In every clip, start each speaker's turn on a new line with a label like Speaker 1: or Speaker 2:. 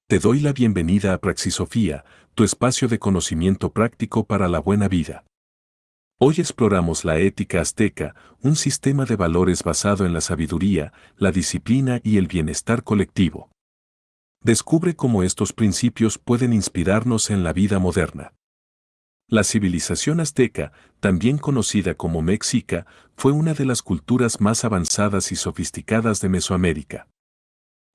Speaker 1: Te doy la bienvenida a Praxisofía, tu espacio de conocimiento práctico para la buena vida. Hoy exploramos la ética azteca, un sistema de valores basado en la sabiduría, la disciplina y el bienestar colectivo. Descubre cómo estos principios pueden inspirarnos en la vida moderna. La civilización azteca, también conocida como Mexica, fue una de las culturas más avanzadas y sofisticadas de Mesoamérica.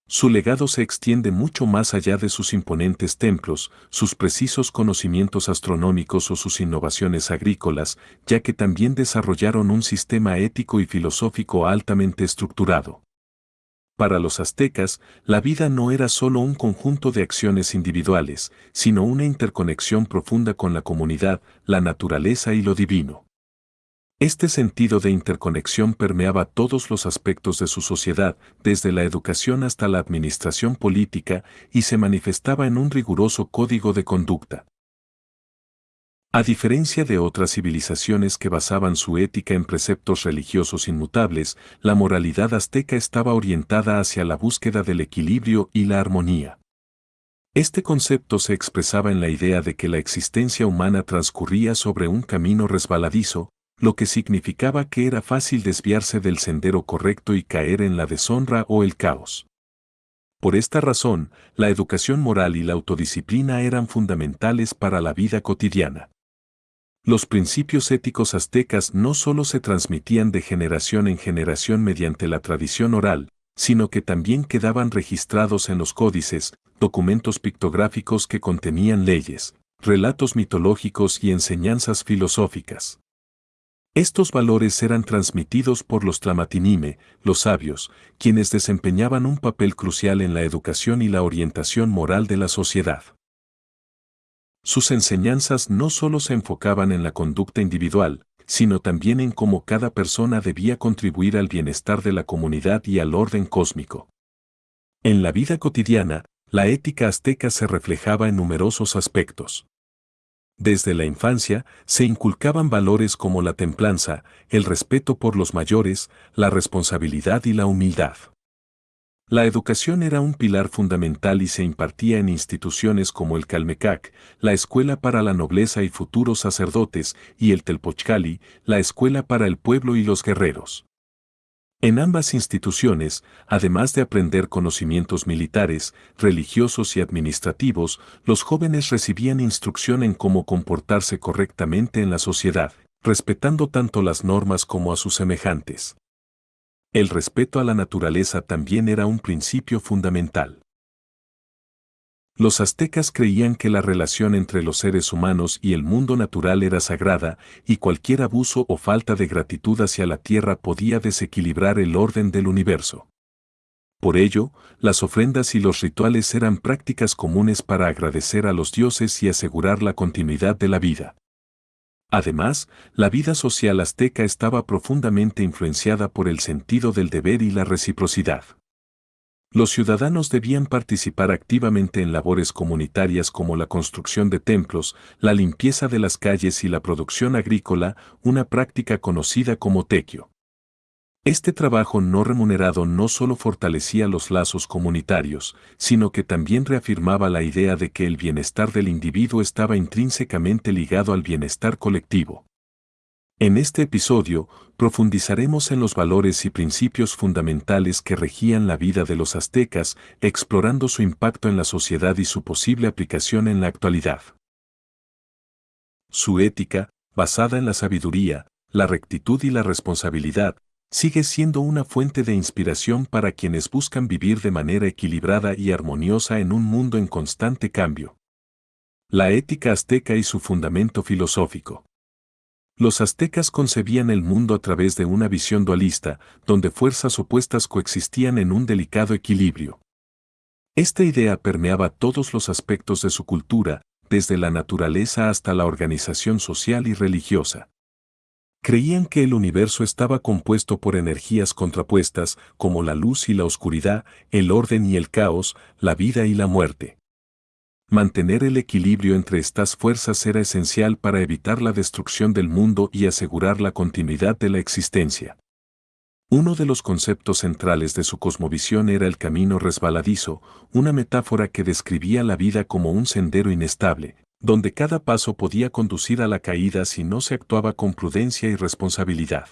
Speaker 1: Su legado se extiende mucho más allá de sus imponentes templos, sus precisos conocimientos astronómicos o sus innovaciones agrícolas, ya que también desarrollaron un sistema ético y filosófico altamente estructurado. Para los aztecas, la vida no era solo un conjunto de acciones individuales, sino una interconexión profunda con la comunidad, la naturaleza y lo divino. Este sentido de interconexión permeaba todos los aspectos de su sociedad, desde la educación hasta la administración política, y se manifestaba en un riguroso código de conducta. A diferencia de otras civilizaciones que basaban su ética en preceptos religiosos inmutables, la moralidad azteca estaba orientada hacia la búsqueda del equilibrio y la armonía. Este concepto se expresaba en la idea de que la existencia humana transcurría sobre un camino resbaladizo, lo que significaba que era fácil desviarse del sendero correcto y caer en la deshonra o el caos. Por esta razón, la educación moral y la autodisciplina eran fundamentales para la vida cotidiana. Los principios éticos aztecas no solo se transmitían de generación en generación mediante la tradición oral, sino que también quedaban registrados en los códices, documentos pictográficos que contenían leyes, relatos mitológicos y enseñanzas filosóficas. Estos valores eran transmitidos por los tlamatinime, los sabios, quienes desempeñaban un papel crucial en la educación y la orientación moral de la sociedad. Sus enseñanzas no solo se enfocaban en la conducta individual, sino también en cómo cada persona debía contribuir al bienestar de la comunidad y al orden cósmico. En la vida cotidiana, la ética azteca se reflejaba en numerosos aspectos. Desde la infancia, se inculcaban valores como la templanza, el respeto por los mayores, la responsabilidad y la humildad. La educación era un pilar fundamental y se impartía en instituciones como el Calmecac, la Escuela para la Nobleza y Futuros Sacerdotes, y el Telpochcali, la Escuela para el Pueblo y los Guerreros. En ambas instituciones, además de aprender conocimientos militares, religiosos y administrativos, los jóvenes recibían instrucción en cómo comportarse correctamente en la sociedad, respetando tanto las normas como a sus semejantes. El respeto a la naturaleza también era un principio fundamental. Los aztecas creían que la relación entre los seres humanos y el mundo natural era sagrada, y cualquier abuso o falta de gratitud hacia la tierra podía desequilibrar el orden del universo. Por ello, las ofrendas y los rituales eran prácticas comunes para agradecer a los dioses y asegurar la continuidad de la vida. Además, la vida social azteca estaba profundamente influenciada por el sentido del deber y la reciprocidad. Los ciudadanos debían participar activamente en labores comunitarias como la construcción de templos, la limpieza de las calles y la producción agrícola, una práctica conocida como tequio. Este trabajo no remunerado no solo fortalecía los lazos comunitarios, sino que también reafirmaba la idea de que el bienestar del individuo estaba intrínsecamente ligado al bienestar colectivo. En este episodio, profundizaremos en los valores y principios fundamentales que regían la vida de los aztecas, explorando su impacto en la sociedad y su posible aplicación en la actualidad. Su ética, basada en la sabiduría, la rectitud y la responsabilidad, sigue siendo una fuente de inspiración para quienes buscan vivir de manera equilibrada y armoniosa en un mundo en constante cambio. La ética azteca y su fundamento filosófico. Los aztecas concebían el mundo a través de una visión dualista, donde fuerzas opuestas coexistían en un delicado equilibrio. Esta idea permeaba todos los aspectos de su cultura, desde la naturaleza hasta la organización social y religiosa. Creían que el universo estaba compuesto por energías contrapuestas, como la luz y la oscuridad, el orden y el caos, la vida y la muerte. Mantener el equilibrio entre estas fuerzas era esencial para evitar la destrucción del mundo y asegurar la continuidad de la existencia. Uno de los conceptos centrales de su cosmovisión era el camino resbaladizo, una metáfora que describía la vida como un sendero inestable, donde cada paso podía conducir a la caída si no se actuaba con prudencia y responsabilidad.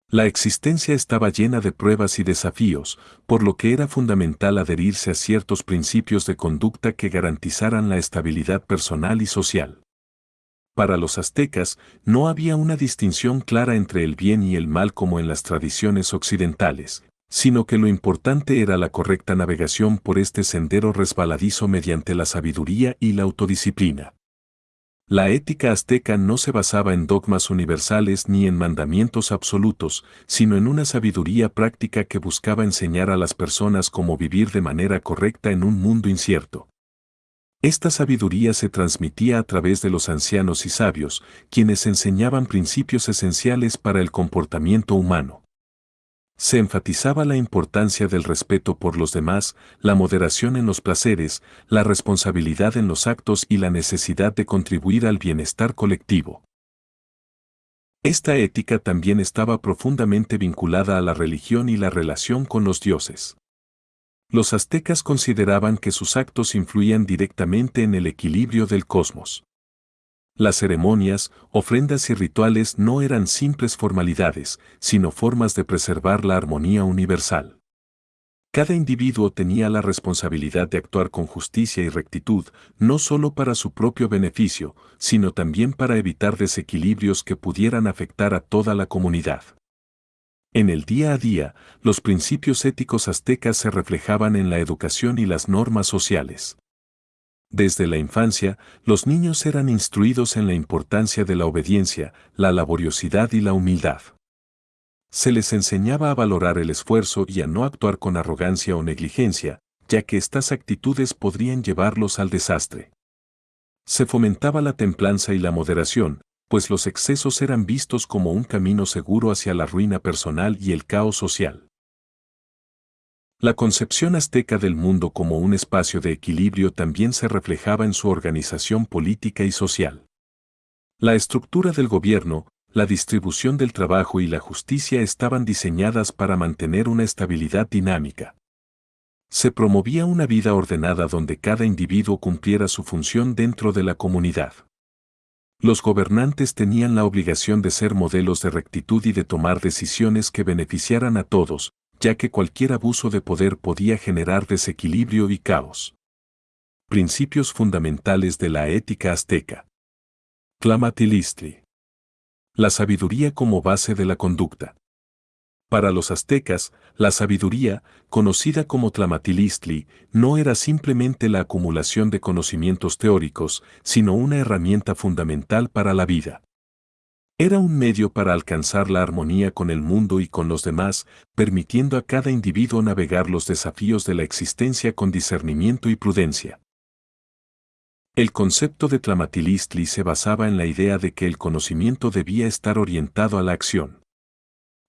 Speaker 1: La existencia estaba llena de pruebas y desafíos, por lo que era fundamental adherirse a ciertos principios de conducta que garantizaran la estabilidad personal y social. Para los aztecas, no había una distinción clara entre el bien y el mal como en las tradiciones occidentales, sino que lo importante era la correcta navegación por este sendero resbaladizo mediante la sabiduría y la autodisciplina. La ética azteca no se basaba en dogmas universales ni en mandamientos absolutos, sino en una sabiduría práctica que buscaba enseñar a las personas cómo vivir de manera correcta en un mundo incierto. Esta sabiduría se transmitía a través de los ancianos y sabios, quienes enseñaban principios esenciales para el comportamiento humano. Se enfatizaba la importancia del respeto por los demás, la moderación en los placeres, la responsabilidad en los actos y la necesidad de contribuir al bienestar colectivo. Esta ética también estaba profundamente vinculada a la religión y la relación con los dioses. Los aztecas consideraban que sus actos influían directamente en el equilibrio del cosmos. Las ceremonias, ofrendas y rituales no eran simples formalidades, sino formas de preservar la armonía universal. Cada individuo tenía la responsabilidad de actuar con justicia y rectitud, no solo para su propio beneficio, sino también para evitar desequilibrios que pudieran afectar a toda la comunidad. En el día a día, los principios éticos aztecas se reflejaban en la educación y las normas sociales. Desde la infancia, los niños eran instruidos en la importancia de la obediencia, la laboriosidad y la humildad. Se les enseñaba a valorar el esfuerzo y a no actuar con arrogancia o negligencia, ya que estas actitudes podrían llevarlos al desastre. Se fomentaba la templanza y la moderación, pues los excesos eran vistos como un camino seguro hacia la ruina personal y el caos social. La concepción azteca del mundo como un espacio de equilibrio también se reflejaba en su organización política y social. La estructura del gobierno, la distribución del trabajo y la justicia estaban diseñadas para mantener una estabilidad dinámica. Se promovía una vida ordenada donde cada individuo cumpliera su función dentro de la comunidad. Los gobernantes tenían la obligación de ser modelos de rectitud y de tomar decisiones que beneficiaran a todos, ya que cualquier abuso de poder podía generar desequilibrio y caos. Principios fundamentales de la ética azteca. Tlamatilistli. La sabiduría como base de la conducta. Para los aztecas, la sabiduría, conocida como Tlamatilistli, no era simplemente la acumulación de conocimientos teóricos, sino una herramienta fundamental para la vida. Era un medio para alcanzar la armonía con el mundo y con los demás, permitiendo a cada individuo navegar los desafíos de la existencia con discernimiento y prudencia. El concepto de Tlamatilistli se basaba en la idea de que el conocimiento debía estar orientado a la acción.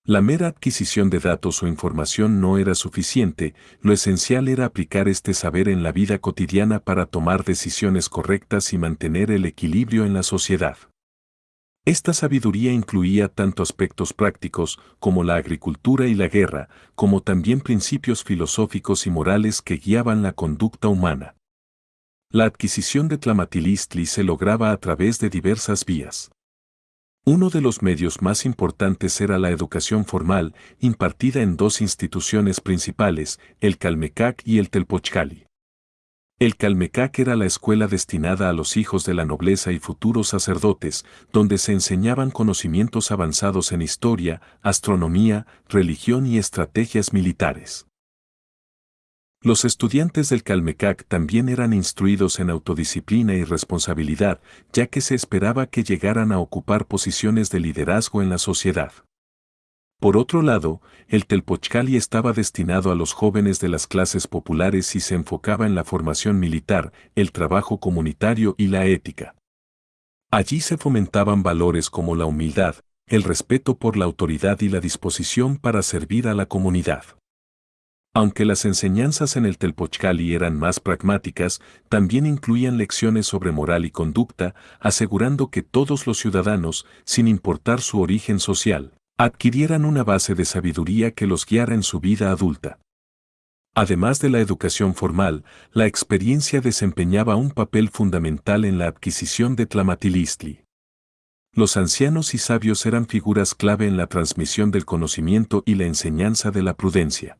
Speaker 1: La mera adquisición de datos o información no era suficiente, lo esencial era aplicar este saber en la vida cotidiana para tomar decisiones correctas y mantener el equilibrio en la sociedad. Esta sabiduría incluía tanto aspectos prácticos, como la agricultura y la guerra, como también principios filosóficos y morales que guiaban la conducta humana. La adquisición de Tlamatilistli se lograba a través de diversas vías. Uno de los medios más importantes era la educación formal, impartida en dos instituciones principales, el Calmecac y el Telpochcali. El Calmecac era la escuela destinada a los hijos de la nobleza y futuros sacerdotes, donde se enseñaban conocimientos avanzados en historia, astronomía, religión y estrategias militares. Los estudiantes del Calmecac también eran instruidos en autodisciplina y responsabilidad, ya que se esperaba que llegaran a ocupar posiciones de liderazgo en la sociedad. Por otro lado, el Telpochcali estaba destinado a los jóvenes de las clases populares y se enfocaba en la formación militar, el trabajo comunitario y la ética. Allí se fomentaban valores como la humildad, el respeto por la autoridad y la disposición para servir a la comunidad. Aunque las enseñanzas en el Telpochcali eran más pragmáticas, también incluían lecciones sobre moral y conducta, asegurando que todos los ciudadanos, sin importar su origen social, adquirieran una base de sabiduría que los guiara en su vida adulta. Además de la educación formal, la experiencia desempeñaba un papel fundamental en la adquisición de Tlamatilistli. Los ancianos y sabios eran figuras clave en la transmisión del conocimiento y la enseñanza de la prudencia.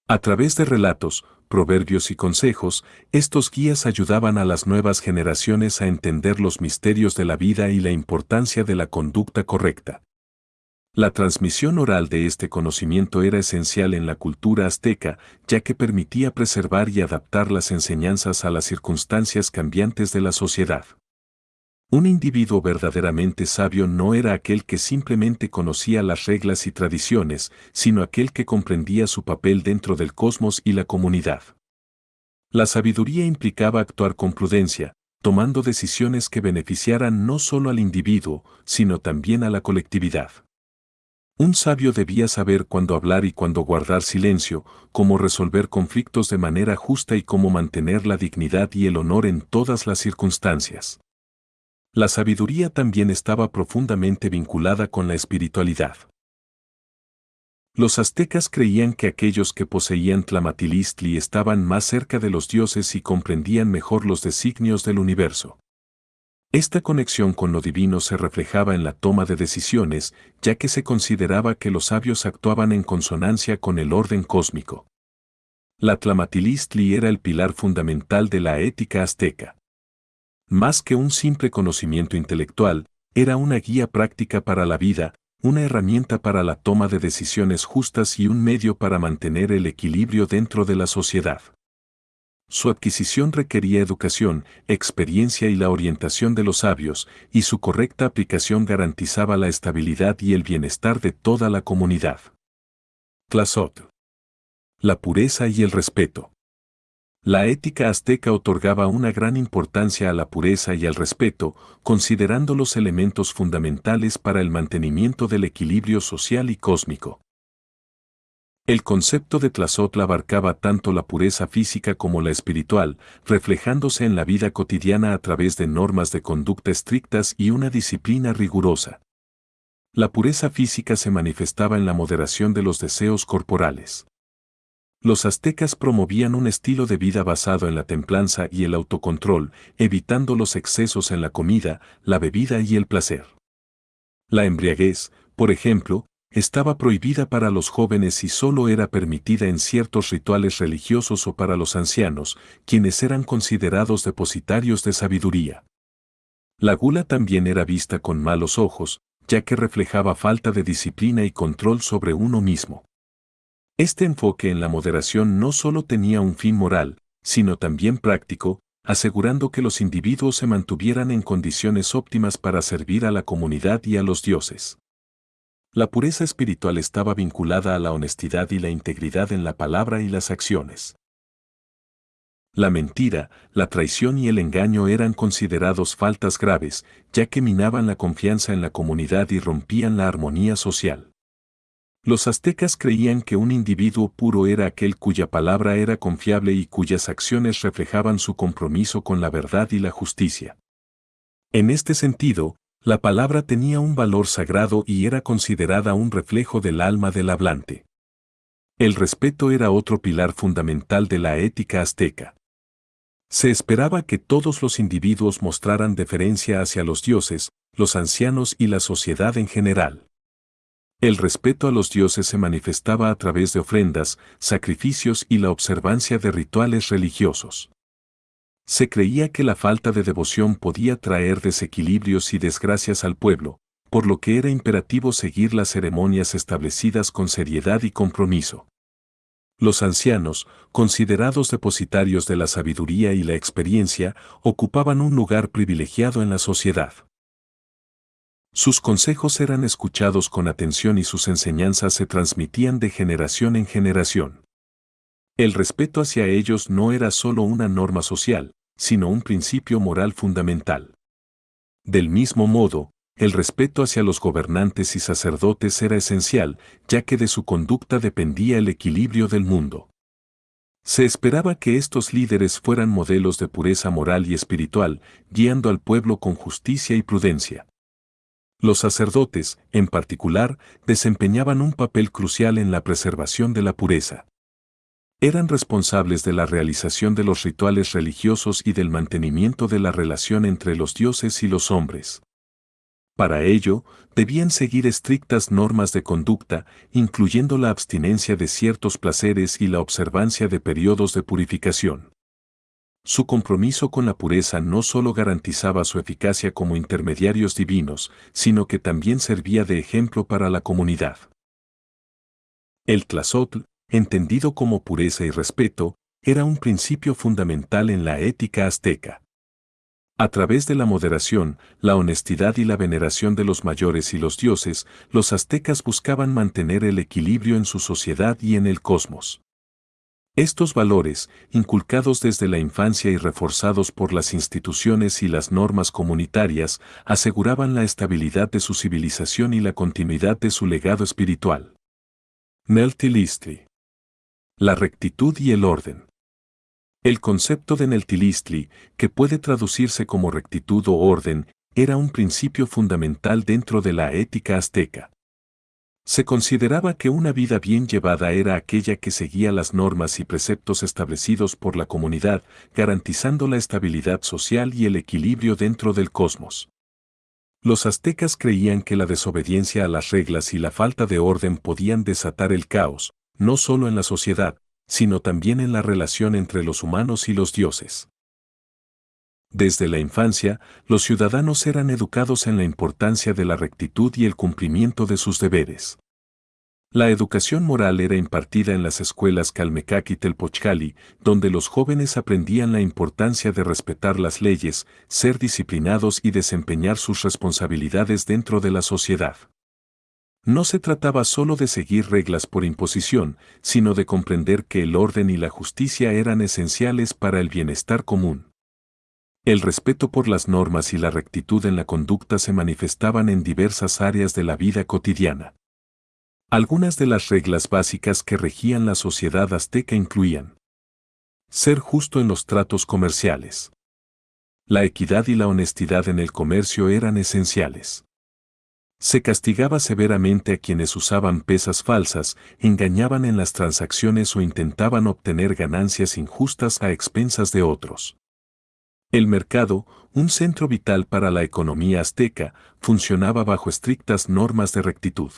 Speaker 1: A través de relatos, proverbios y consejos, estos guías ayudaban a las nuevas generaciones a entender los misterios de la vida y la importancia de la conducta correcta. La transmisión oral de este conocimiento era esencial en la cultura azteca, ya que permitía preservar y adaptar las enseñanzas a las circunstancias cambiantes de la sociedad. Un individuo verdaderamente sabio no era aquel que simplemente conocía las reglas y tradiciones, sino aquel que comprendía su papel dentro del cosmos y la comunidad. La sabiduría implicaba actuar con prudencia, tomando decisiones que beneficiaran no solo al individuo, sino también a la colectividad. Un sabio debía saber cuándo hablar y cuándo guardar silencio, cómo resolver conflictos de manera justa y cómo mantener la dignidad y el honor en todas las circunstancias. La sabiduría también estaba profundamente vinculada con la espiritualidad. Los aztecas creían que aquellos que poseían Tlamatilistli estaban más cerca de los dioses y comprendían mejor los designios del universo. Esta conexión con lo divino se reflejaba en la toma de decisiones, ya que se consideraba que los sabios actuaban en consonancia con el orden cósmico. La Tlamatilistli era el pilar fundamental de la ética azteca. Más que un simple conocimiento intelectual, era una guía práctica para la vida, una herramienta para la toma de decisiones justas y un medio para mantener el equilibrio dentro de la sociedad. Su adquisición requería educación, experiencia y la orientación de los sabios, y su correcta aplicación garantizaba la estabilidad y el bienestar de toda la comunidad. Tlazotl. La pureza y el respeto. La ética azteca otorgaba una gran importancia a la pureza y al respeto, considerando los elementos fundamentales para el mantenimiento del equilibrio social y cósmico. El concepto de Tlazotl abarcaba tanto la pureza física como la espiritual, reflejándose en la vida cotidiana a través de normas de conducta estrictas y una disciplina rigurosa. La pureza física se manifestaba en la moderación de los deseos corporales. Los aztecas promovían un estilo de vida basado en la templanza y el autocontrol, evitando los excesos en la comida, la bebida y el placer. La embriaguez, por ejemplo, estaba prohibida para los jóvenes y solo era permitida en ciertos rituales religiosos o para los ancianos, quienes eran considerados depositarios de sabiduría. La gula también era vista con malos ojos, ya que reflejaba falta de disciplina y control sobre uno mismo. Este enfoque en la moderación no solo tenía un fin moral, sino también práctico, asegurando que los individuos se mantuvieran en condiciones óptimas para servir a la comunidad y a los dioses. La pureza espiritual estaba vinculada a la honestidad y la integridad en la palabra y las acciones. La mentira, la traición y el engaño eran considerados faltas graves, ya que minaban la confianza en la comunidad y rompían la armonía social. Los aztecas creían que un individuo puro era aquel cuya palabra era confiable y cuyas acciones reflejaban su compromiso con la verdad y la justicia. En este sentido, la palabra tenía un valor sagrado y era considerada un reflejo del alma del hablante. El respeto era otro pilar fundamental de la ética azteca. Se esperaba que todos los individuos mostraran deferencia hacia los dioses, los ancianos y la sociedad en general. El respeto a los dioses se manifestaba a través de ofrendas, sacrificios y la observancia de rituales religiosos. Se creía que la falta de devoción podía traer desequilibrios y desgracias al pueblo, por lo que era imperativo seguir las ceremonias establecidas con seriedad y compromiso. Los ancianos, considerados depositarios de la sabiduría y la experiencia, ocupaban un lugar privilegiado en la sociedad. Sus consejos eran escuchados con atención y sus enseñanzas se transmitían de generación en generación. El respeto hacia ellos no era solo una norma social, sino un principio moral fundamental. Del mismo modo, el respeto hacia los gobernantes y sacerdotes era esencial, ya que de su conducta dependía el equilibrio del mundo. Se esperaba que estos líderes fueran modelos de pureza moral y espiritual, guiando al pueblo con justicia y prudencia. Los sacerdotes, en particular, desempeñaban un papel crucial en la preservación de la pureza. Eran responsables de la realización de los rituales religiosos y del mantenimiento de la relación entre los dioses y los hombres. Para ello, debían seguir estrictas normas de conducta, incluyendo la abstinencia de ciertos placeres y la observancia de periodos de purificación. Su compromiso con la pureza no solo garantizaba su eficacia como intermediarios divinos, sino que también servía de ejemplo para la comunidad. El tlazotl, entendido como pureza y respeto, era un principio fundamental en la ética azteca. A través de la moderación, la honestidad y la veneración de los mayores y los dioses, los aztecas buscaban mantener el equilibrio en su sociedad y en el cosmos. Estos valores, inculcados desde la infancia y reforzados por las instituciones y las normas comunitarias, aseguraban la estabilidad de su civilización y la continuidad de su legado espiritual. Neltilistli. La rectitud y el orden. El concepto de Neltilistli, que puede traducirse como rectitud o orden, era un principio fundamental dentro de la ética azteca. Se consideraba que una vida bien llevada era aquella que seguía las normas y preceptos establecidos por la comunidad, garantizando la estabilidad social y el equilibrio dentro del cosmos. Los aztecas creían que la desobediencia a las reglas y la falta de orden podían desatar el caos, no solo en la sociedad, sino también en la relación entre los humanos y los dioses. Desde la infancia, los ciudadanos eran educados en la importancia de la rectitud y el cumplimiento de sus deberes. La educación moral era impartida en las escuelas Calmecac y Telpochcali, donde los jóvenes aprendían la importancia de respetar las leyes, ser disciplinados y desempeñar sus responsabilidades dentro de la sociedad. No se trataba solo de seguir reglas por imposición, sino de comprender que el orden y la justicia eran esenciales para el bienestar común. El respeto por las normas y la rectitud en la conducta se manifestaban en diversas áreas de la vida cotidiana. Algunas de las reglas básicas que regían la sociedad azteca incluían: ser justo en los tratos comerciales. La equidad y la honestidad en el comercio eran esenciales. Se castigaba severamente a quienes usaban pesas falsas, engañaban en las transacciones o intentaban obtener ganancias injustas a expensas de otros. El mercado, un centro vital para la economía azteca, funcionaba bajo estrictas normas de rectitud.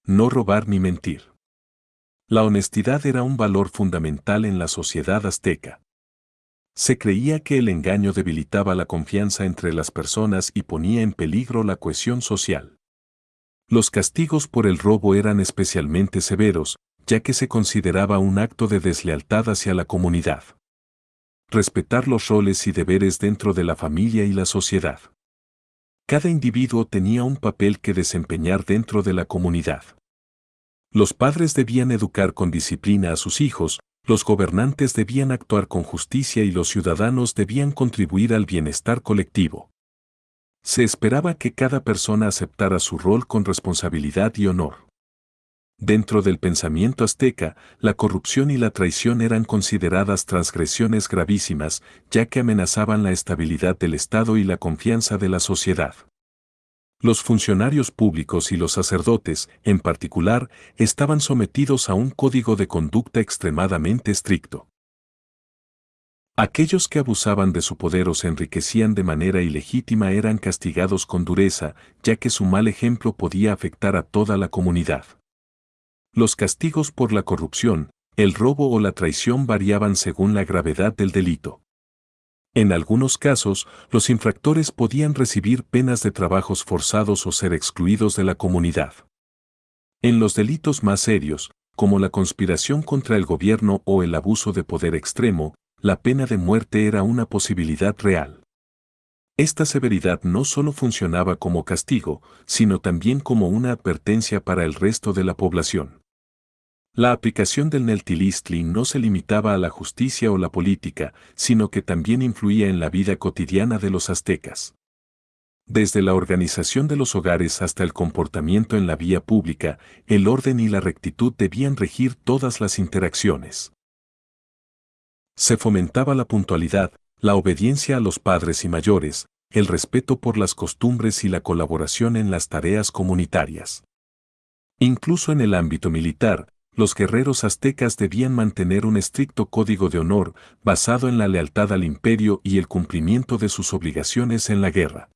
Speaker 1: No robar ni mentir. La honestidad era un valor fundamental en la sociedad azteca. Se creía que el engaño debilitaba la confianza entre las personas y ponía en peligro la cohesión social. Los castigos por el robo eran especialmente severos, ya que se consideraba un acto de deslealtad hacia la comunidad. Respetar los roles y deberes dentro de la familia y la sociedad. Cada individuo tenía un papel que desempeñar dentro de la comunidad. Los padres debían educar con disciplina a sus hijos, los gobernantes debían actuar con justicia y los ciudadanos debían contribuir al bienestar colectivo. Se esperaba que cada persona aceptara su rol con responsabilidad y honor. Dentro del pensamiento azteca, la corrupción y la traición eran consideradas transgresiones gravísimas, ya que amenazaban la estabilidad del Estado y la confianza de la sociedad. Los funcionarios públicos y los sacerdotes, en particular, estaban sometidos a un código de conducta extremadamente estricto. Aquellos que abusaban de su poder o se enriquecían de manera ilegítima eran castigados con dureza, ya que su mal ejemplo podía afectar a toda la comunidad. Los castigos por la corrupción, el robo o la traición variaban según la gravedad del delito. En algunos casos, los infractores podían recibir penas de trabajos forzados o ser excluidos de la comunidad. En los delitos más serios, como la conspiración contra el gobierno o el abuso de poder extremo, la pena de muerte era una posibilidad real. Esta severidad no solo funcionaba como castigo, sino también como una advertencia para el resto de la población. La aplicación del Neltilistli no se limitaba a la justicia o la política, sino que también influía en la vida cotidiana de los aztecas. Desde la organización de los hogares hasta el comportamiento en la vía pública, el orden y la rectitud debían regir todas las interacciones. Se fomentaba la puntualidad, la obediencia a los padres y mayores, el respeto por las costumbres y la colaboración en las tareas comunitarias. Incluso en el ámbito militar, los guerreros aztecas debían mantener un estricto código de honor basado en la lealtad al imperio y el cumplimiento de sus obligaciones en la guerra.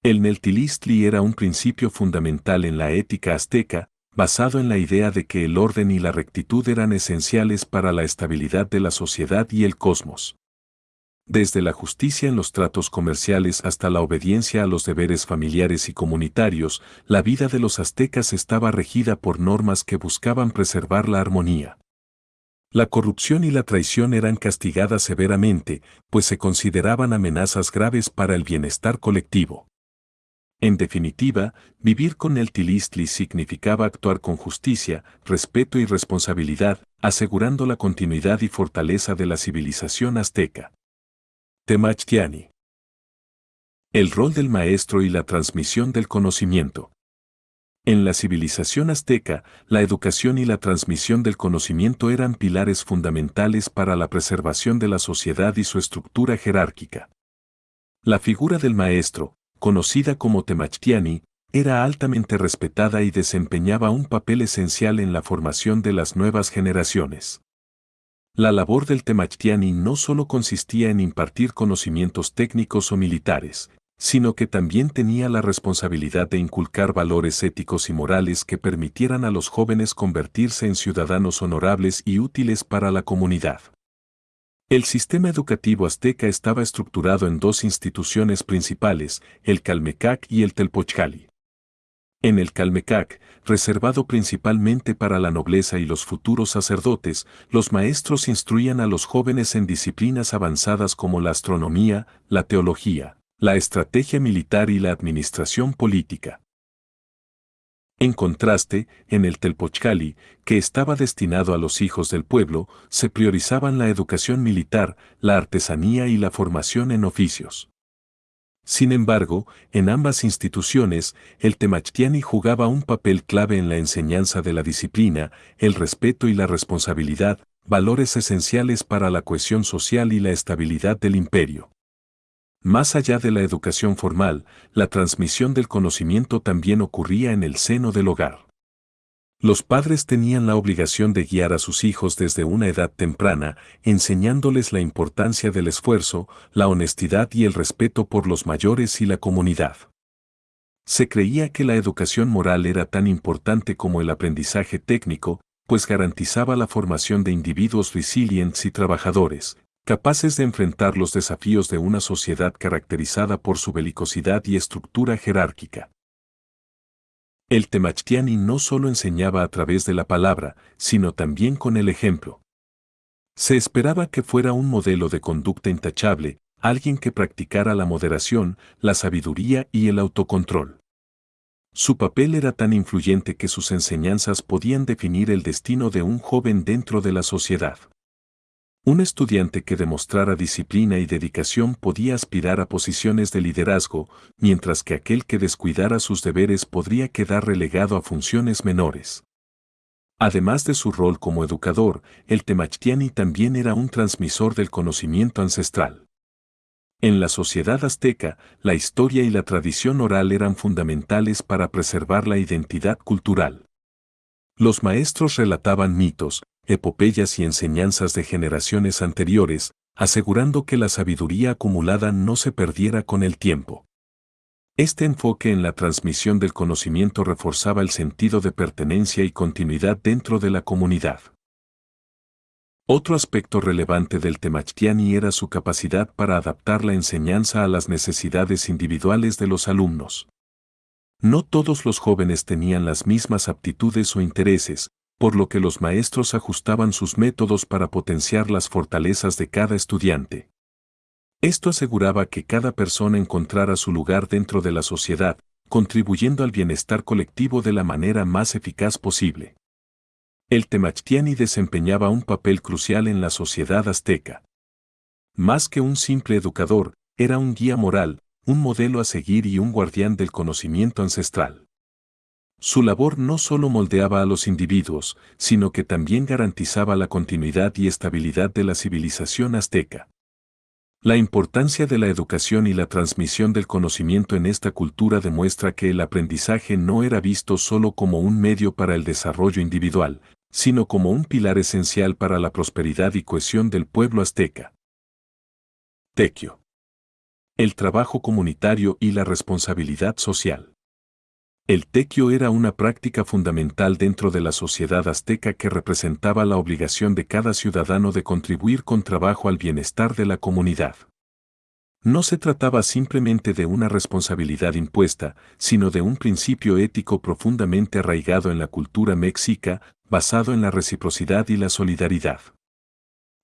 Speaker 1: El Neltilistli era un principio fundamental en la ética azteca, basado en la idea de que el orden y la rectitud eran esenciales para la estabilidad de la sociedad y el cosmos. Desde la justicia en los tratos comerciales hasta la obediencia a los deberes familiares y comunitarios, la vida de los aztecas estaba regida por normas que buscaban preservar la armonía. La corrupción y la traición eran castigadas severamente, pues se consideraban amenazas graves para el bienestar colectivo. En definitiva, vivir con el Tilistli significaba actuar con justicia, respeto y responsabilidad, asegurando la continuidad y fortaleza de la civilización azteca. Temachttiani. El rol del maestro y la transmisión del conocimiento. En la civilización azteca, la educación y la transmisión del conocimiento eran pilares fundamentales para la preservación de la sociedad y su estructura jerárquica. La figura del maestro, conocida como Temachttiani, era altamente respetada y desempeñaba un papel esencial en la formación de las nuevas generaciones. La labor del Temachttiani no solo consistía en impartir conocimientos técnicos o militares, sino que también tenía la responsabilidad de inculcar valores éticos y morales que permitieran a los jóvenes convertirse en ciudadanos honorables y útiles para la comunidad. El sistema educativo azteca estaba estructurado en dos instituciones principales, el Calmecac y el Telpochcali. En el Calmecac, reservado principalmente para la nobleza y los futuros sacerdotes, los maestros instruían a los jóvenes en disciplinas avanzadas como la astronomía, la teología, la estrategia militar y la administración política. En contraste, en el Telpochcali, que estaba destinado a los hijos del pueblo, se priorizaban la educación militar, la artesanía y la formación en oficios. Sin embargo, en ambas instituciones, el Temachttiani jugaba un papel clave en la enseñanza de la disciplina, el respeto y la responsabilidad, valores esenciales para la cohesión social y la estabilidad del imperio. Más allá de la educación formal, la transmisión del conocimiento también ocurría en el seno del hogar. Los padres tenían la obligación de guiar a sus hijos desde una edad temprana, enseñándoles la importancia del esfuerzo, la honestidad y el respeto por los mayores y la comunidad. Se creía que la educación moral era tan importante como el aprendizaje técnico, pues garantizaba la formación de individuos resilientes y trabajadores, capaces de enfrentar los desafíos de una sociedad caracterizada por su belicosidad y estructura jerárquica. El Temachttiani no solo enseñaba a través de la palabra, sino también con el ejemplo. Se esperaba que fuera un modelo de conducta intachable, alguien que practicara la moderación, la sabiduría y el autocontrol. Su papel era tan influyente que sus enseñanzas podían definir el destino de un joven dentro de la sociedad. Un estudiante que demostrara disciplina y dedicación podía aspirar a posiciones de liderazgo, mientras que aquel que descuidara sus deberes podría quedar relegado a funciones menores. Además de su rol como educador, el Temachttiani también era un transmisor del conocimiento ancestral. En la sociedad azteca, la historia y la tradición oral eran fundamentales para preservar la identidad cultural. Los maestros relataban mitos, epopeyas y enseñanzas de generaciones anteriores, asegurando que la sabiduría acumulada no se perdiera con el tiempo. Este enfoque en la transmisión del conocimiento reforzaba el sentido de pertenencia y continuidad dentro de la comunidad. Otro aspecto relevante del Temachttiani era su capacidad para adaptar la enseñanza a las necesidades individuales de los alumnos. No todos los jóvenes tenían las mismas aptitudes o intereses, por lo que los maestros ajustaban sus métodos para potenciar las fortalezas de cada estudiante. Esto aseguraba que cada persona encontrara su lugar dentro de la sociedad, contribuyendo al bienestar colectivo de la manera más eficaz posible. El Temachttiani desempeñaba un papel crucial en la sociedad azteca. Más que un simple educador, era un guía moral, un modelo a seguir y un guardián del conocimiento ancestral. Su labor no solo moldeaba a los individuos, sino que también garantizaba la continuidad y estabilidad de la civilización azteca. La importancia de la educación y la transmisión del conocimiento en esta cultura demuestra que el aprendizaje no era visto solo como un medio para el desarrollo individual, sino como un pilar esencial para la prosperidad y cohesión del pueblo azteca. Tequio. El trabajo comunitario y la responsabilidad social. El tequio era una práctica fundamental dentro de la sociedad azteca que representaba la obligación de cada ciudadano de contribuir con trabajo al bienestar de la comunidad. No se trataba simplemente de una responsabilidad impuesta, sino de un principio ético profundamente arraigado en la cultura mexica, basado en la reciprocidad y la solidaridad.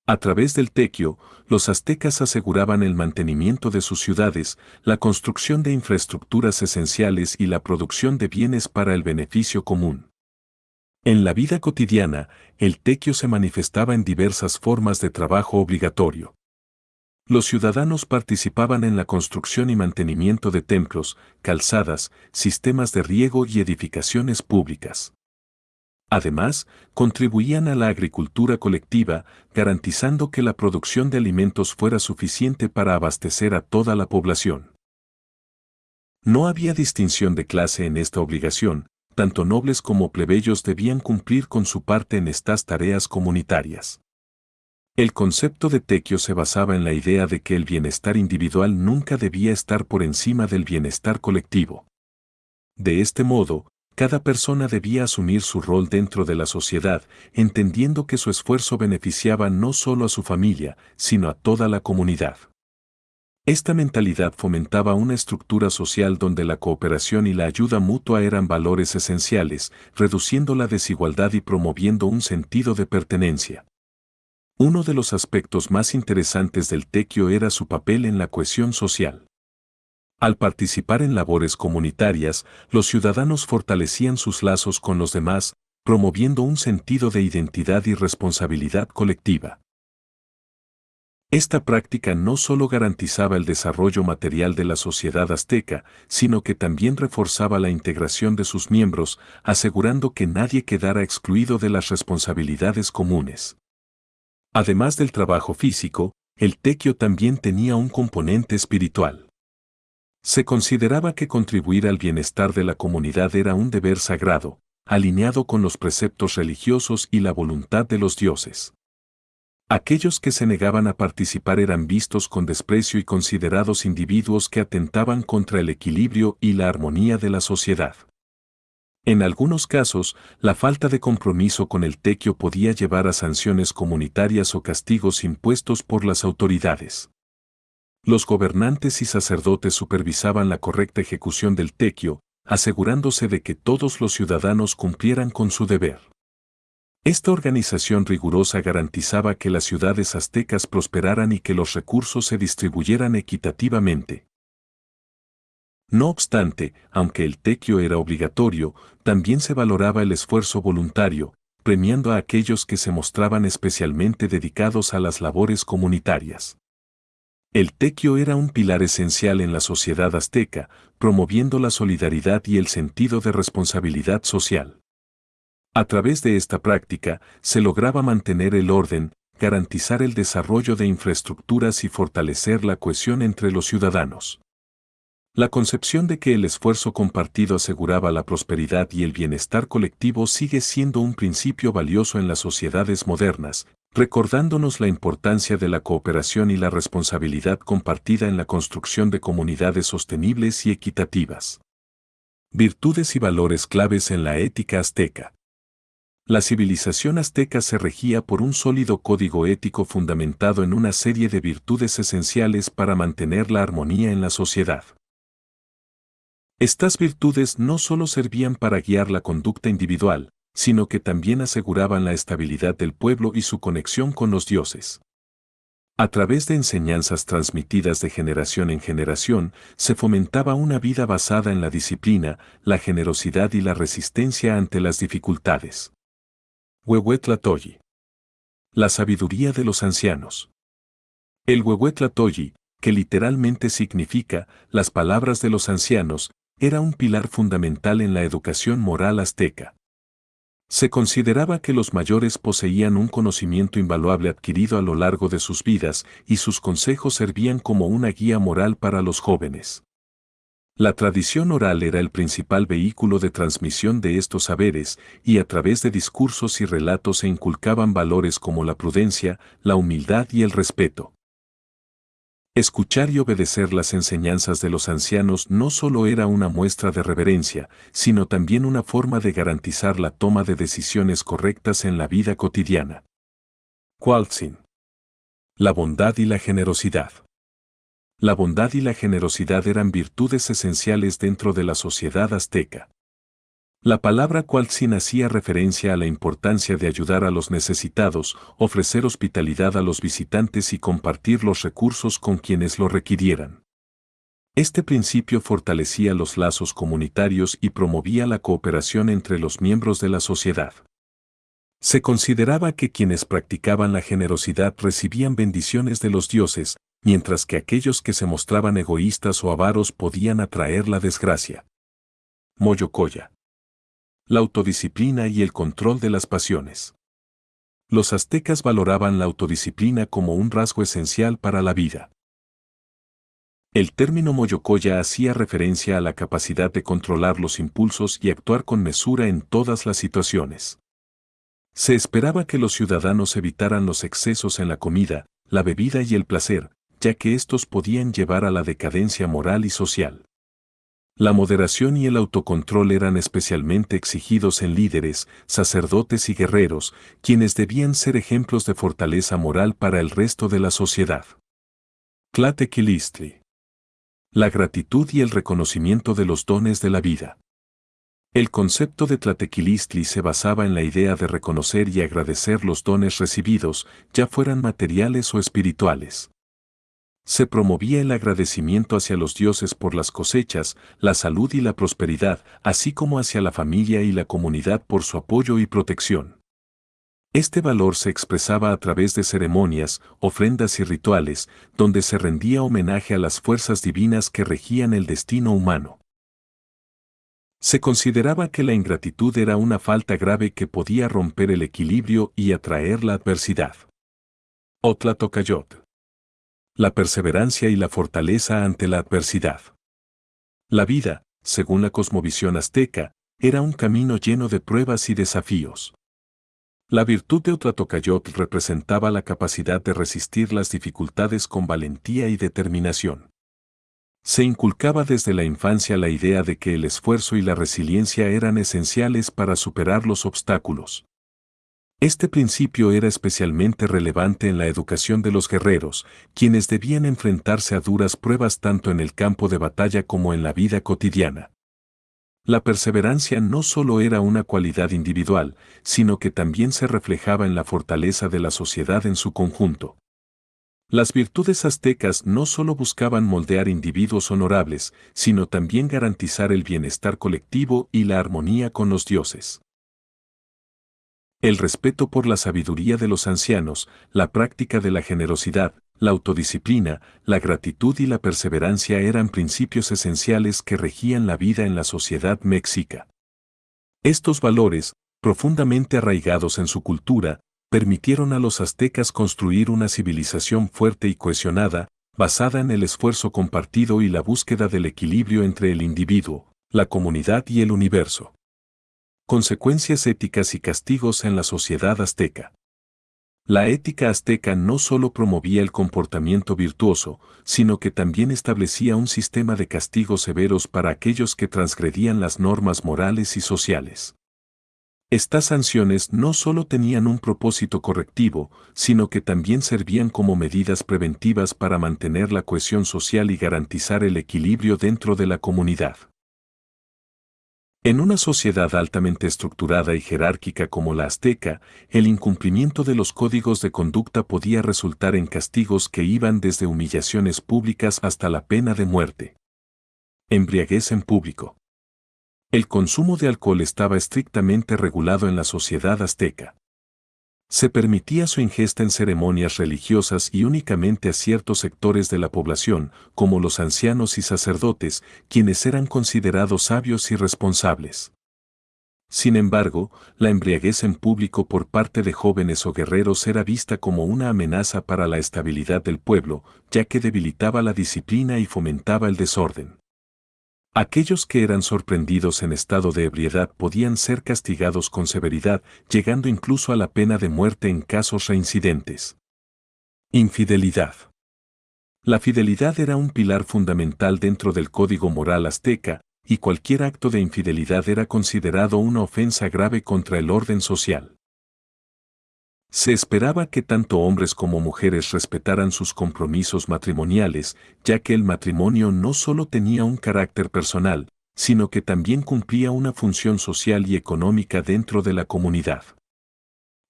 Speaker 1: A través del tequio, los aztecas aseguraban el mantenimiento de sus ciudades, la construcción de infraestructuras esenciales y la producción de bienes para el beneficio común. En la vida cotidiana, el tequio se manifestaba en diversas formas de trabajo obligatorio. Los ciudadanos participaban en la construcción y mantenimiento de templos, calzadas, sistemas de riego y edificaciones públicas. Además, contribuían a la agricultura colectiva, garantizando que la producción de alimentos fuera suficiente para abastecer a toda la población. No había distinción de clase en esta obligación, tanto nobles como plebeyos debían cumplir con su parte en estas tareas comunitarias. El concepto de tequio se basaba en la idea de que el bienestar individual nunca debía estar por encima del bienestar colectivo. De este modo, cada persona debía asumir su rol dentro de la sociedad, entendiendo que su esfuerzo beneficiaba no solo a su familia, sino a toda la comunidad. Esta mentalidad fomentaba una estructura social donde la cooperación y la ayuda mutua eran valores esenciales, reduciendo la desigualdad y promoviendo un sentido de pertenencia. Uno de los aspectos más interesantes del tequio era su papel en la cohesión social. Al participar en labores comunitarias, los ciudadanos fortalecían sus lazos con los demás, promoviendo un sentido de identidad y responsabilidad colectiva. Esta práctica no solo garantizaba el desarrollo material de la sociedad azteca, sino que también reforzaba la integración de sus miembros, asegurando que nadie quedara excluido de las responsabilidades comunes. Además del trabajo físico, el tequio también tenía un componente espiritual. Se consideraba que contribuir al bienestar de la comunidad era un deber sagrado, alineado con los preceptos religiosos y la voluntad de los dioses. Aquellos que se negaban a participar eran vistos con desprecio y considerados individuos que atentaban contra el equilibrio y la armonía de la sociedad. En algunos casos, la falta de compromiso con el tequio podía llevar a sanciones comunitarias o castigos impuestos por las autoridades. Los gobernantes y sacerdotes supervisaban la correcta ejecución del tequio, asegurándose de que todos los ciudadanos cumplieran con su deber. Esta organización rigurosa garantizaba que las ciudades aztecas prosperaran y que los recursos se distribuyeran equitativamente. No obstante, aunque el tequio era obligatorio, también se valoraba el esfuerzo voluntario, premiando a aquellos que se mostraban especialmente dedicados a las labores comunitarias. El tequio era un pilar esencial en la sociedad azteca, promoviendo la solidaridad y el sentido de responsabilidad social. A través de esta práctica, se lograba mantener el orden, garantizar el desarrollo de infraestructuras y fortalecer la cohesión entre los ciudadanos. La concepción de que el esfuerzo compartido aseguraba la prosperidad y el bienestar colectivo sigue siendo un principio valioso en las sociedades modernas, recordándonos la importancia de la cooperación y la responsabilidad compartida en la construcción de comunidades sostenibles y equitativas. Virtudes y valores claves en la ética azteca. La civilización azteca se regía por un sólido código ético fundamentado en una serie de virtudes esenciales para mantener la armonía en la sociedad. Estas virtudes no solo servían para guiar la conducta individual, sino que también aseguraban la estabilidad del pueblo y su conexión con los dioses. A través de enseñanzas transmitidas de generación en generación, se fomentaba una vida basada en la disciplina, la generosidad y la resistencia ante las dificultades. Huehuetlatoyi. La sabiduría de los ancianos. El Huehuetlatoyi, que literalmente significa las palabras de los ancianos, era un pilar fundamental en la educación moral azteca. Se consideraba que los mayores poseían un conocimiento invaluable adquirido a lo largo de sus vidas y sus consejos servían como una guía moral para los jóvenes. La tradición oral era el principal vehículo de transmisión de estos saberes y a través de discursos y relatos se inculcaban valores como la prudencia, la humildad y el respeto. Escuchar y obedecer las enseñanzas de los ancianos no solo era una muestra de reverencia, sino también una forma de garantizar la toma de decisiones correctas en la vida cotidiana. Cualtzin. La bondad y la generosidad. La bondad y la generosidad eran virtudes esenciales dentro de la sociedad azteca. La palabra Cualtzin hacía referencia a la importancia de ayudar a los necesitados, ofrecer hospitalidad a los visitantes y compartir los recursos con quienes lo requirieran. Este principio fortalecía los lazos comunitarios y promovía la cooperación entre los miembros de la sociedad. Se consideraba que quienes practicaban la generosidad recibían bendiciones de los dioses, mientras que aquellos que se mostraban egoístas o avaros podían atraer la desgracia. Moyocoya. La autodisciplina y el control de las pasiones. Los aztecas valoraban la autodisciplina como un rasgo esencial para la vida. El término moyocoya hacía referencia a la capacidad de controlar los impulsos y actuar con mesura en todas las situaciones. Se esperaba que los ciudadanos evitaran los excesos en la comida, la bebida y el placer, ya que estos podían llevar a la decadencia moral y social. La moderación y el autocontrol eran especialmente exigidos en líderes, sacerdotes y guerreros, quienes debían ser ejemplos de fortaleza moral para el resto de la sociedad. Tlatequilistli. La gratitud y el reconocimiento de los dones de la vida. El concepto de Tlatequilistli se basaba en la idea de reconocer y agradecer los dones recibidos, ya fueran materiales o espirituales. Se promovía el agradecimiento hacia los dioses por las cosechas, la salud y la prosperidad, así como hacia la familia y la comunidad por su apoyo y protección. Este valor se expresaba a través de ceremonias, ofrendas y rituales, donde se rendía homenaje a las fuerzas divinas que regían el destino humano. Se consideraba que la ingratitud era una falta grave que podía romper el equilibrio y atraer la adversidad. Otlatocayot. La perseverancia y la fortaleza ante la adversidad. La vida, según la cosmovisión azteca, era un camino lleno de pruebas y desafíos. La virtud de Otlatocayot representaba la capacidad de resistir las dificultades con valentía y determinación. Se inculcaba desde la infancia la idea de que el esfuerzo y la resiliencia eran esenciales para superar los obstáculos. Este principio era especialmente relevante en la educación de los guerreros, quienes debían enfrentarse a duras pruebas tanto en el campo de batalla como en la vida cotidiana. La perseverancia no solo era una cualidad individual, sino que también se reflejaba en la fortaleza de la sociedad en su conjunto. Las virtudes aztecas no solo buscaban moldear individuos honorables, sino también garantizar el bienestar colectivo y la armonía con los dioses. El respeto por la sabiduría de los ancianos, la práctica de la generosidad, la autodisciplina, la gratitud y la perseverancia eran principios esenciales que regían la vida en la sociedad mexica. Estos valores, profundamente arraigados en su cultura, permitieron a los aztecas construir una civilización fuerte y cohesionada, basada en el esfuerzo compartido y la búsqueda del equilibrio entre el individuo, la comunidad y el universo. Consecuencias éticas y castigos en la sociedad azteca. La ética azteca no solo promovía el comportamiento virtuoso, sino que también establecía un sistema de castigos severos para aquellos que transgredían las normas morales y sociales. Estas sanciones no solo tenían un propósito correctivo, sino que también servían como medidas preventivas para mantener la cohesión social y garantizar el equilibrio dentro de la comunidad. En una sociedad altamente estructurada y jerárquica como la azteca, el incumplimiento de los códigos de conducta podía resultar en castigos que iban desde humillaciones públicas hasta la pena de muerte. Embriaguez en público. El consumo de alcohol estaba estrictamente regulado en la sociedad azteca. Se permitía su ingesta en ceremonias religiosas y únicamente a ciertos sectores de la población, como los ancianos y sacerdotes, quienes eran considerados sabios y responsables. Sin embargo, la embriaguez en público por parte de jóvenes o guerreros era vista como una amenaza para la estabilidad del pueblo, ya que debilitaba la disciplina y fomentaba el desorden. Aquellos que eran sorprendidos en estado de ebriedad podían ser castigados con severidad, llegando incluso a la pena de muerte en casos reincidentes. Infidelidad. La fidelidad era un pilar fundamental dentro del código moral azteca, y cualquier acto de infidelidad era considerado una ofensa grave contra el orden social. Se esperaba que tanto hombres como mujeres respetaran sus compromisos matrimoniales, ya que el matrimonio no solo tenía un carácter personal, sino que también cumplía una función social y económica dentro de la comunidad.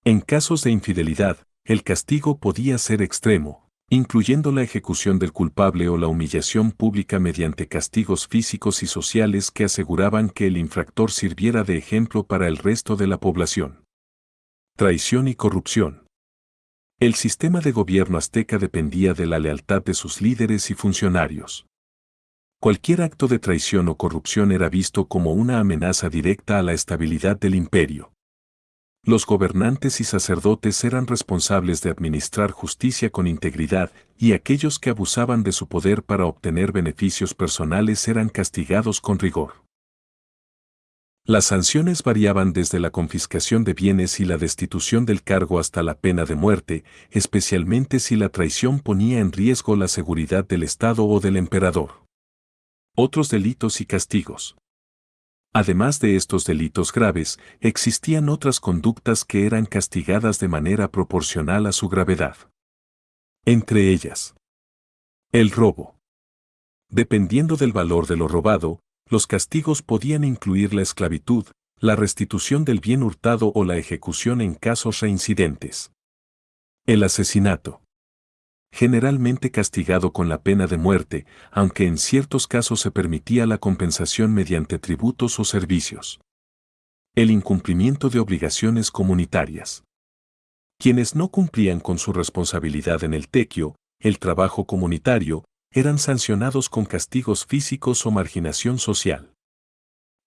Speaker 1: En casos de infidelidad, el castigo podía ser extremo, incluyendo la ejecución del culpable o la humillación pública mediante castigos físicos y sociales que aseguraban que el infractor sirviera de ejemplo para el resto de la población. Traición y corrupción. El sistema de gobierno azteca dependía de la lealtad de sus líderes y funcionarios. Cualquier acto de traición o corrupción era visto como una amenaza directa a la estabilidad del imperio. Los gobernantes y sacerdotes eran responsables de administrar justicia con integridad, y aquellos que abusaban de su poder para obtener beneficios personales eran castigados con rigor. Las sanciones variaban desde la confiscación de bienes y la destitución del cargo hasta la pena de muerte, especialmente si la traición ponía en riesgo la seguridad del Estado o del emperador. Otros delitos y castigos. Además de estos delitos graves, existían otras conductas que eran castigadas de manera proporcional a su gravedad. Entre ellas, el robo. Dependiendo del valor de lo robado, los castigos podían incluir la esclavitud, la restitución del bien hurtado o la ejecución en casos reincidentes. El asesinato. Generalmente castigado con la pena de muerte, aunque en ciertos casos se permitía la compensación mediante tributos o servicios. El incumplimiento de obligaciones comunitarias. Quienes no cumplían con su responsabilidad en el tequio, el trabajo comunitario, eran sancionados con castigos físicos o marginación social.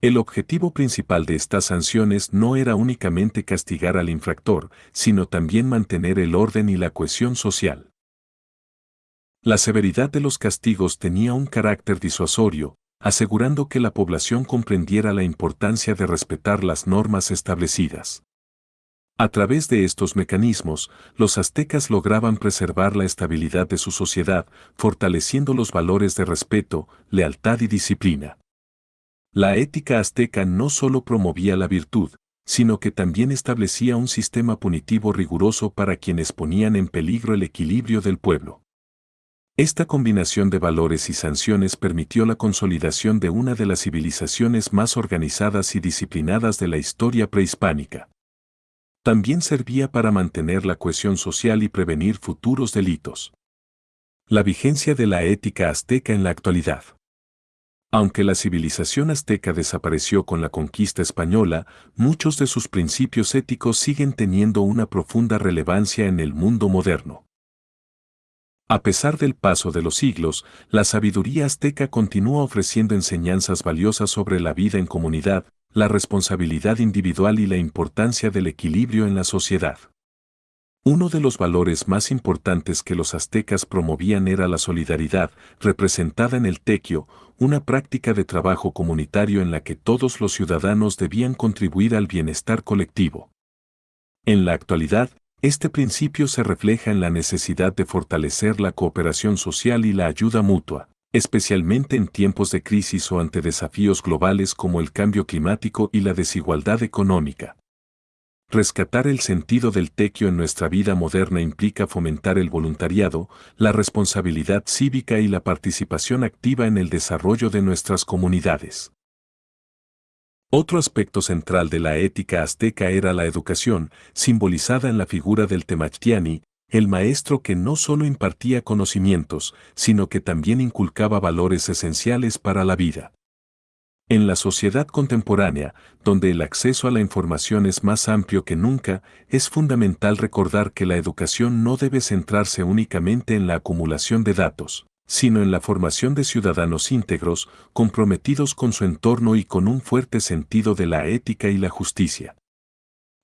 Speaker 1: El objetivo principal de estas sanciones no era únicamente castigar al infractor, sino también mantener el orden y la cohesión social. La severidad de los castigos tenía un carácter disuasorio, asegurando que la población comprendiera la importancia de respetar las normas establecidas. A través de estos mecanismos, los aztecas lograban preservar la estabilidad de su sociedad, fortaleciendo los valores de respeto, lealtad y disciplina. La ética azteca no solo promovía la virtud, sino que también establecía un sistema punitivo riguroso para quienes ponían en peligro el equilibrio del pueblo. Esta combinación de valores y sanciones permitió la consolidación de una de las civilizaciones más organizadas y disciplinadas de la historia prehispánica. También servía para mantener la cohesión social y prevenir futuros delitos. La vigencia de la ética azteca en la actualidad. Aunque la civilización azteca desapareció con la conquista española, muchos de sus principios éticos siguen teniendo una profunda relevancia en el mundo moderno. A pesar del paso de los siglos, la sabiduría azteca continúa ofreciendo enseñanzas valiosas sobre la vida en comunidad, la responsabilidad individual y la importancia del equilibrio en la sociedad. Uno de los valores más importantes que los aztecas promovían era la solidaridad, representada en el tequio, una práctica de trabajo comunitario en la que todos los ciudadanos debían contribuir al bienestar colectivo. En la actualidad, este principio se refleja en la necesidad de fortalecer la cooperación social y la ayuda mutua, especialmente en tiempos de crisis o ante desafíos globales como el cambio climático y la desigualdad económica. Rescatar el sentido del tequio en nuestra vida moderna implica fomentar el voluntariado, la responsabilidad cívica y la participación activa en el desarrollo de nuestras comunidades. Otro aspecto central de la ética azteca era la educación, simbolizada en la figura del temachtiani, el maestro que no solo impartía conocimientos, sino que también inculcaba valores esenciales para la vida. En la sociedad contemporánea, donde el acceso a la información es más amplio que nunca, es fundamental recordar que la educación no debe centrarse únicamente en la acumulación de datos, sino en la formación de ciudadanos íntegros, comprometidos con su entorno y con un fuerte sentido de la ética y la justicia.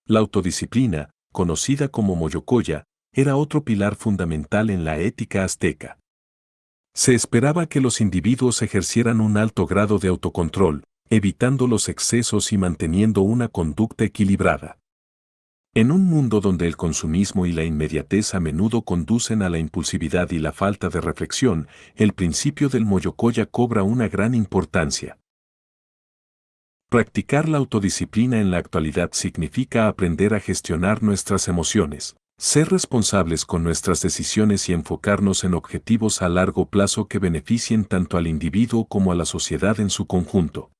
Speaker 1: La autodisciplina, conocida como moyocoya, era otro pilar fundamental en la ética azteca. Se esperaba que los individuos ejercieran un alto grado de autocontrol, evitando los excesos y manteniendo una conducta equilibrada. En un mundo donde el consumismo y la inmediatez a menudo conducen a la impulsividad y la falta de reflexión, el principio del moyocoya cobra una gran importancia. Practicar la autodisciplina en la actualidad significa aprender a gestionar nuestras emociones, ser responsables con nuestras decisiones y enfocarnos en objetivos a largo plazo que beneficien tanto al individuo como a la sociedad en su conjunto.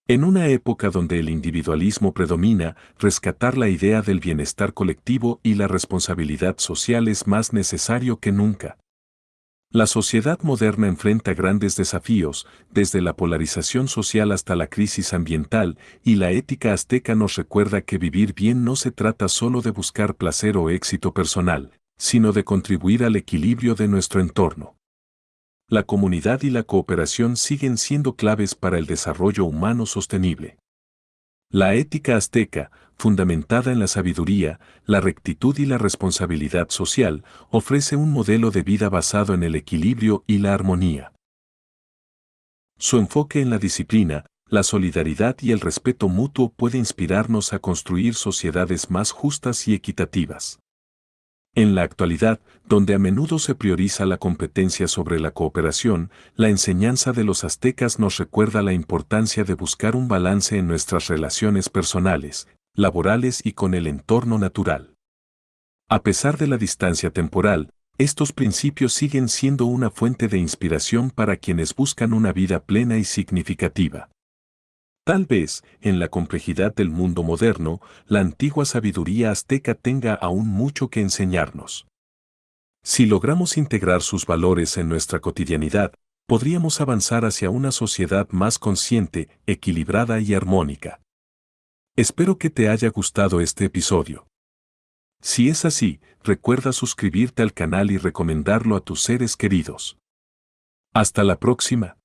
Speaker 1: En una época donde el individualismo predomina, rescatar la idea del bienestar colectivo y la responsabilidad social es más necesario que nunca. La sociedad moderna enfrenta grandes desafíos, desde la polarización social hasta la crisis ambiental, y la ética azteca nos recuerda que vivir bien no se trata solo de buscar placer o éxito personal, sino de contribuir al equilibrio de nuestro entorno. La comunidad y la cooperación siguen siendo claves para el desarrollo humano sostenible. La ética azteca, fundamentada en la sabiduría, la rectitud y la responsabilidad social, ofrece un modelo de vida basado en el equilibrio y la armonía. Su enfoque en la disciplina, la solidaridad y el respeto mutuo puede inspirarnos a construir sociedades más justas y equitativas. En la actualidad, donde a menudo se prioriza la competencia sobre la cooperación, la enseñanza de los aztecas nos recuerda la importancia de buscar un balance en nuestras relaciones personales, laborales y con el entorno natural. A pesar de la distancia temporal, estos principios siguen siendo una fuente de inspiración para quienes buscan una vida plena y significativa. Tal vez, en la complejidad del mundo moderno, la antigua sabiduría azteca tenga aún mucho que enseñarnos. Si logramos integrar sus valores en nuestra cotidianidad, podríamos avanzar hacia una sociedad más consciente, equilibrada y armónica. Espero que te haya gustado este episodio. Si es así, recuerda suscribirte al canal y recomendarlo a tus seres queridos. Hasta la próxima.